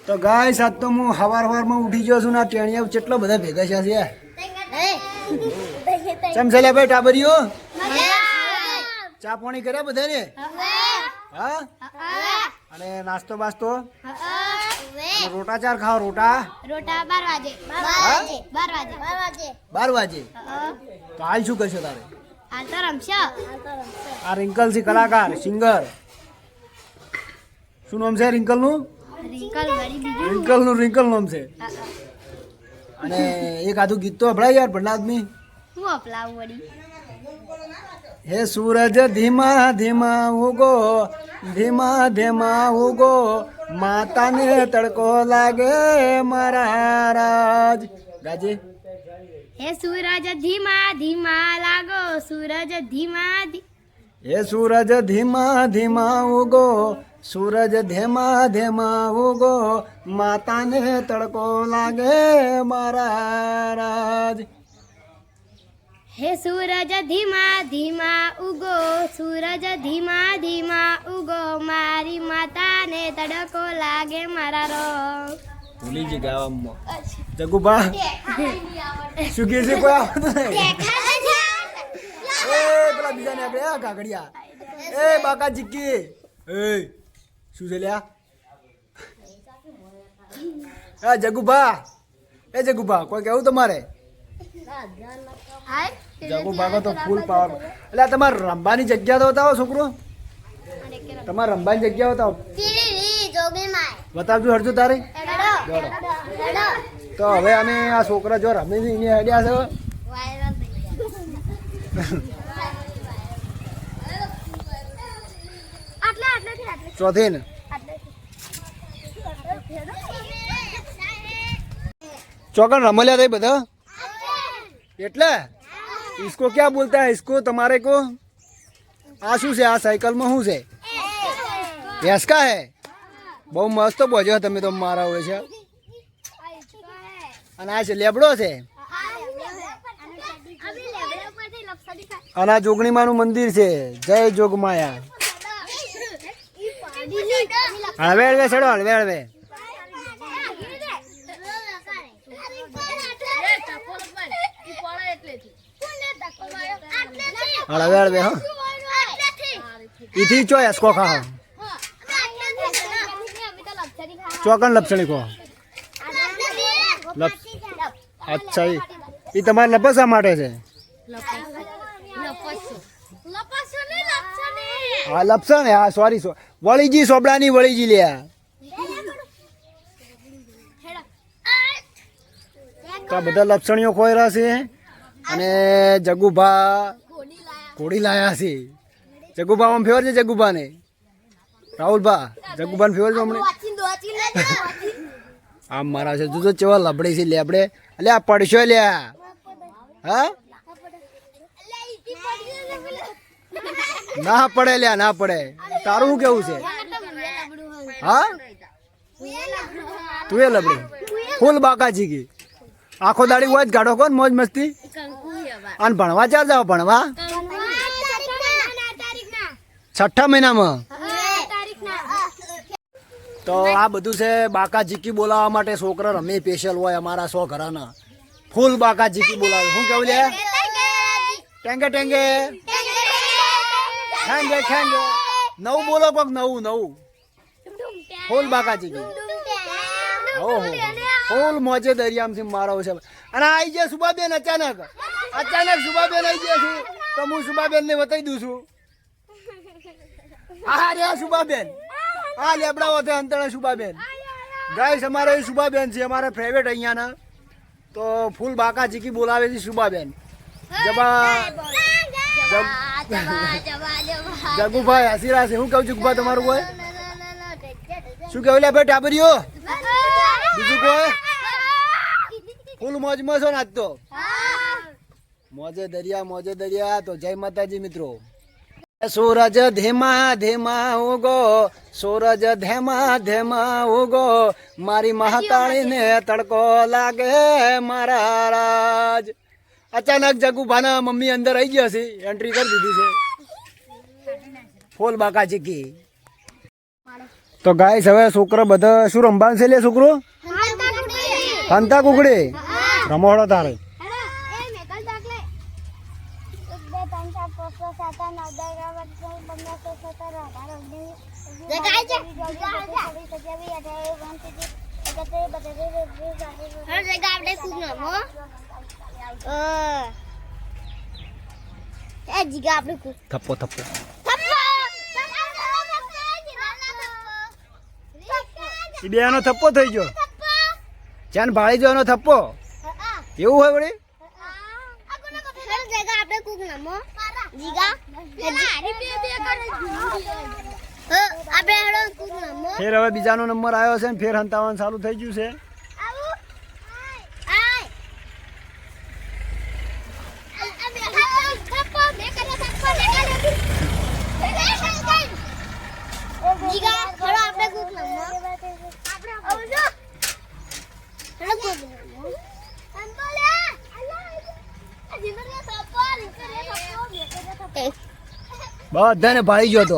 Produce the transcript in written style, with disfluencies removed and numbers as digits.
તો ગાઈસ આજ તો હું હવાર ઉઠી ગયો છું ને ટેણિયા કેટલા બધા ભેગા છે યાર ચમસેલા ભાઈ ટાબરીઓ ચા પાણી કર્યા બધાને હા અને નાસ્તો બાસ્તો રોટા ચાર ખાઓ રોટા 12 વાગે તો હાલ શું કરશો તારે આ રિંકલ છે કલાકાર સિંગર શું નામ છે રિંકલ નું રિંકલ નામ છે અને એક આધું ગીત તો હભળાય યાર ભલા આદમી હે સૂરજ ધીમા ધીમા ઉગો ધીમા ધીમા ઉગો માતાને તડકો લાગે મારા રાજ ગાજી હે સૂરજ ધીમા ધીમા લાગો સૂરજ ધીમા હે સૂરજ ધીમા ધીમા ઉગો સૂરજ ધીમા ધીમા ઉગો માતાને તડકો લાગે મારા રાજ હે સૂરજ ધીમા ધીમા ઉગો સૂરજ ધીમા ધીમા ઉગો મારી માતાને તડકો લાગે મારા રો ભૂલી જ ગાવામાં જગુબા શું કહે છે કોઈ આવતું નહીં એ પેલા બીજાને આપણે આ કાકડિયા એ બાકા ચીકી એ શું છે લ્યા આ જગુબા એ જગુબા કોઈ કેવું તમારે જગુબા તો ફૂલ પાવર એટલે તમારે રમવાની જગ્યા તો બતાવો છોકરો તમારે રમવાની જગ્યા બતાવો બતાવજો હરજો તારે તો હવે અમે આ છોકરા જો રમે છે એને આઈડિયા છે ચોથી ને ચોકન રમલ્યા થઈ બધા એટલે इसको क्या बोलता है इसको तुम्हारे को आ शू છે આ સાયકલમાં શું છે ભેંસ કા હે બહુ મસ્ત બોજો તમે તો મારા હોય છે અને આ છે લેબડો છે અને આ જોગણીમાનું મંદિર છે જય જોગમાયા હળવે હળવે ચડો હળવે હળવે હળવે હળવે હા ઈથી ચો એસકો ખા ચોકન લપસણી કો અચ્છા એ તમારે લપસવા માટે છે હા લપસણ હા સોરી વળીજી સોબડાની વળીજી લ્યા તો બધા લપસણીઓ ખોયરા છે અને જગુભા ઘોડી લાયા છે જગુભા આમ ફેવર છે જગુભાને રાહુલભા જગુભાને ફેવર છે હમણાં આમ મારા છે તું તો ચેવા લબડી છે લે આપણે એટલે આ પડશો લ્યા હા ના પડે લ્યા ના પડે તારું શું કેવું છે હા તું એ લબડી ફૂલ બાકાજી કી આખો દાડી હોય જ ગાડો કોણ મોજ મસ્તી અને ભણવા ચાર જાવ ભણવા 6ઠા મહિનામાં તો આ બધું છે બાકા જીકી બોલાવવા માટે છોકરા રમે સ્પેશિયલ હોય અમારા 100 ઘરાના ફૂલ બાકા જીકી બોલાવે શું કેવું લે ટેંગે ટેંગે ખેંગે ખેંગે નવું બોલો કોક નવું ફૂલ બાકા જીકી ઓહો ફૂલ મોજે દરિયામાંથી મારો છે અને આવી જાય સુબાબેન અચાનક સુબાબેન આવી જાય છે તો હું સુબાબેન ને બતાવી દઉં છું હા રે સુબાબેન હા લેબડા હોતે અંતણે સુબાબેન ગાઈસ અમારે સુબાબેન છે અમારા ફેવરેટ અહીંયાના તો ફૂલ બાકા ચીકી બોલાવે છે સુબાબેન જગુભાઈ હસીરા છે શું કહું જગુભાઈ તમારું કોઈ શું કહ્યું લે ભાઈ ટાબરીઓ બીજું કોઈ ફૂલ મોજમાં છો ને આજ તો મોજે દરિયા તો જય માતાજી મિત્રો સૂરજ ધીમા ધીમા ઉગો સૂરજ ધીમા ધીમા ઉગો મારી મહાકાળીને તડકો લાગે મારા રાજ અચાનક જગુભાના મમ્મી અંદર આવી ગયા છે એન્ટ્રી કરી દીધી છે ફૂલ બાકા ચીકી તો ગાઈસ હવે છોકરો બધા શું રમવાનું છે લે છોકરો હંતા કુકડી રમોડો તારે થપ્પો થપ્પો એ બે એનો થપ્પો થઈ ગયો ચાન ભાળી જો એનો થપ્પો એવું હોય વળી ફેર હવે બીજાનો નંબર આવ્યો છે ને ફેર હંતાવાનું ચાલુ થઈ ગયું છે બધાને ભાળી ગયો તો